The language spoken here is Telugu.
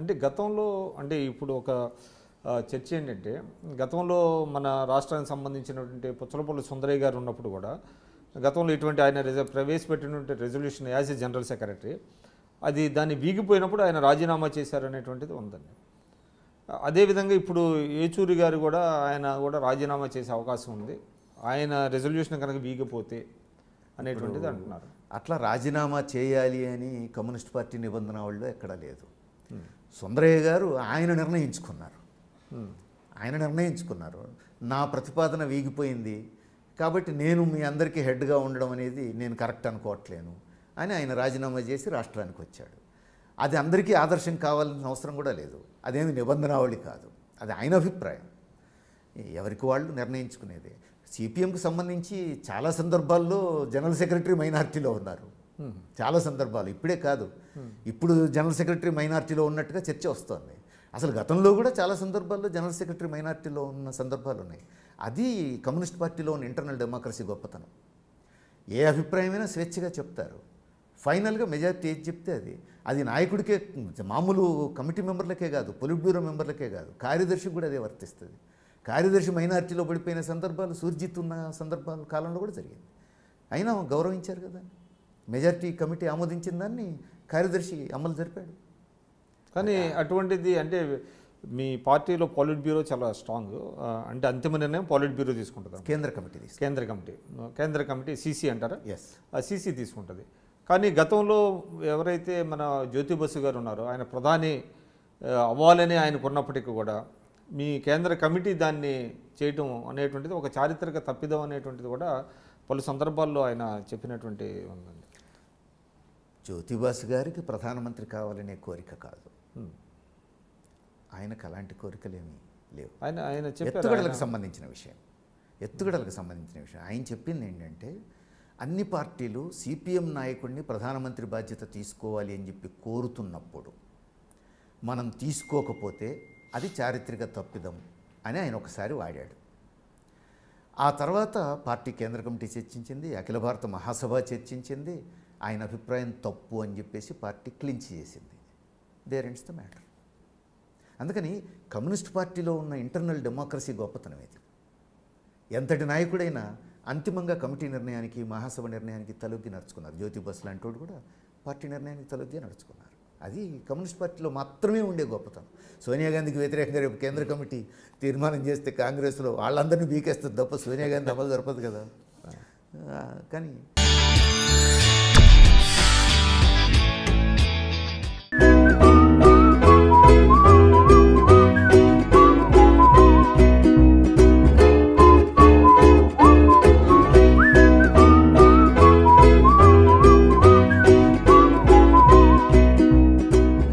అంటే గతంలో అంటే ఇప్పుడు ఒక చర్చ ఏంటంటే గతంలో మన రాష్ట్రానికి సంబంధించినటువంటి పుచ్చలపల్లి సుందరయ్య గారు ఉన్నప్పుడు కూడా గతంలో ఇటువంటి ఆయన ప్రవేశపెట్టినటువంటి resolution as a general secretary అది దాన్ని వీగిపోయినప్పుడు ఆయన రాజీనామా చేశారనేటువంటిది ఉందండి. అదేవిధంగా ఇప్పుడు ఏచూరి గారు కూడా ఆయన కూడా రాజీనామా చేసే అవకాశం ఉంది ఆయన రెజల్యూషన్ కనుక వీగిపోతే అనేటువంటిది అంటున్నారు. అట్లా రాజీనామా చేయాలి అని కమ్యూనిస్ట్ పార్టీ నిబంధనావళిలో ఎక్కడా లేదు. సుందరయ్య గారు ఆయన నిర్ణయించుకున్నారు నా ప్రతిపాదన వీగిపోయింది కాబట్టి నేను మీ అందరికీ హెడ్గా ఉండడం అనేది నేను కరెక్ట్ అనుకోవట్లేను అని ఆయన రాజీనామా చేసి రాష్ట్రానికి వచ్చాడు. అది అందరికీ ఆదర్శం కావాల్సిన అవసరం కూడా లేదు. అదేమి నిబంధనావళి కాదు, అది ఆయన అభిప్రాయం, ఎవరికి వాళ్ళు నిర్ణయించుకునేదే. సిపిఎంకి సంబంధించి చాలా సందర్భాల్లో జనరల్ సెక్రటరీ మైనారిటీలో ఉన్నారు, చాలా సందర్భాలు, ఇప్పుడే కాదు, ఇప్పుడు జనరల్ సెక్రటరీ మైనారిటీలో ఉన్నట్టుగా చర్చ వస్తుంది. అసలు గతంలో కూడా చాలా సందర్భాల్లో జనరల్ సెక్రటరీ మైనారిటీలో ఉన్న సందర్భాలు ఉన్నాయి. అది కమ్యూనిస్ట్ పార్టీలో ఉన్న ఇంటర్నల్ డెమోక్రసీ గొప్పతనం. ఏ అభిప్రాయమైనా స్వేచ్ఛగా చెప్తారు, ఫైనల్గా మెజారిటీ ఏది చెప్తే అది నాయకుడికే, మామూలు కమిటీ మెంబర్లకే కాదు, పొలిట్ బ్యూరో మెంబర్లకే కాదు, కార్యదర్శికి కూడా అదే వర్తిస్తుంది. కార్యదర్శి మైనారిటీలో పడిపోయిన సందర్భాలు, సూర్జిత్ ఉన్న సందర్భాలు కాలంలో కూడా జరిగింది. అయినా గౌరవించారు కదా, మెజారిటీ కమిటీ ఆమోదించిన దాన్ని కార్యదర్శి అమలు జరిపాడు. కానీ అటువంటిది అంటే మీ పార్టీలో పాలిట్ బ్యూరో చాలా స్ట్రాంగ్, అంటే అంతిమ నిర్ణయం పాలిట్ బ్యూరో తీసుకుంటుంది, కేంద్ర కమిటీ సీసీ అంటారా, ఆ సీసీ తీసుకుంటుంది. కానీ గతంలో ఎవరైతే మన జ్యోతి బసు గారు ఉన్నారో ఆయన ప్రధాని అవ్వాలని ఆయనకు ఉన్నప్పటికీ కూడా మీ కేంద్ర కమిటీ దాన్ని చేయటం అనేటువంటిది ఒక చారిత్రక తప్పిదం అనేటువంటిది కూడా పలు సందర్భాల్లో ఆయన చెప్పినటువంటి ఉందండి. జ్యోతిబాసు గారికి ప్రధానమంత్రి కావాలనే కోరిక కాదు, ఆయనకు అలాంటి కోరికలేమీ లేవు. ఆయన ఎత్తుగడలకు సంబంధించిన విషయం ఆయన చెప్పింది ఏంటంటే అన్ని పార్టీలు సిపిఎం నాయకుడిని ప్రధానమంత్రి బాధ్యత తీసుకోవాలి అని చెప్పి కోరుతున్నప్పుడు మనం తీసుకోకపోతే అది చారిత్రక తప్పిదం అని ఆయన ఒకసారి వాడాడు. ఆ తర్వాత పార్టీ కేంద్ర కమిటీ చర్చించింది, అఖిల భారత మహాసభ చర్చించింది, ఆయన అభిప్రాయం తప్పు అని చెప్పేసి పార్టీ క్లించ్ చేసింది. There ends the matter. అందుకని కమ్యూనిస్ట్ పార్టీలో ఉన్న ఇంటర్నల్ డెమోక్రసీ గొప్పతనం ఇది. ఎంతటి నాయకుడైనా అంతిమంగా కమిటీ నిర్ణయానికి, మహాసభ నిర్ణయానికి తలొగ్గి నడుచుకున్నారు. జ్యోతి బసు లాంటి వాడు కూడా పార్టీ నిర్ణయానికి తలొగ్గి నడుచుకున్నారు. అది కమ్యూనిస్ట్ పార్టీలో మాత్రమే ఉండే గొప్పతనం. సోనియా గాంధీకి వ్యతిరేకంగా రేపు కేంద్ర కమిటీ తీర్మానం చేస్తే కాంగ్రెస్లో వాళ్ళందరినీ బీకేస్తుంది తప్ప సోనియా గాంధీ అమలు జరపదు కదా. కానీ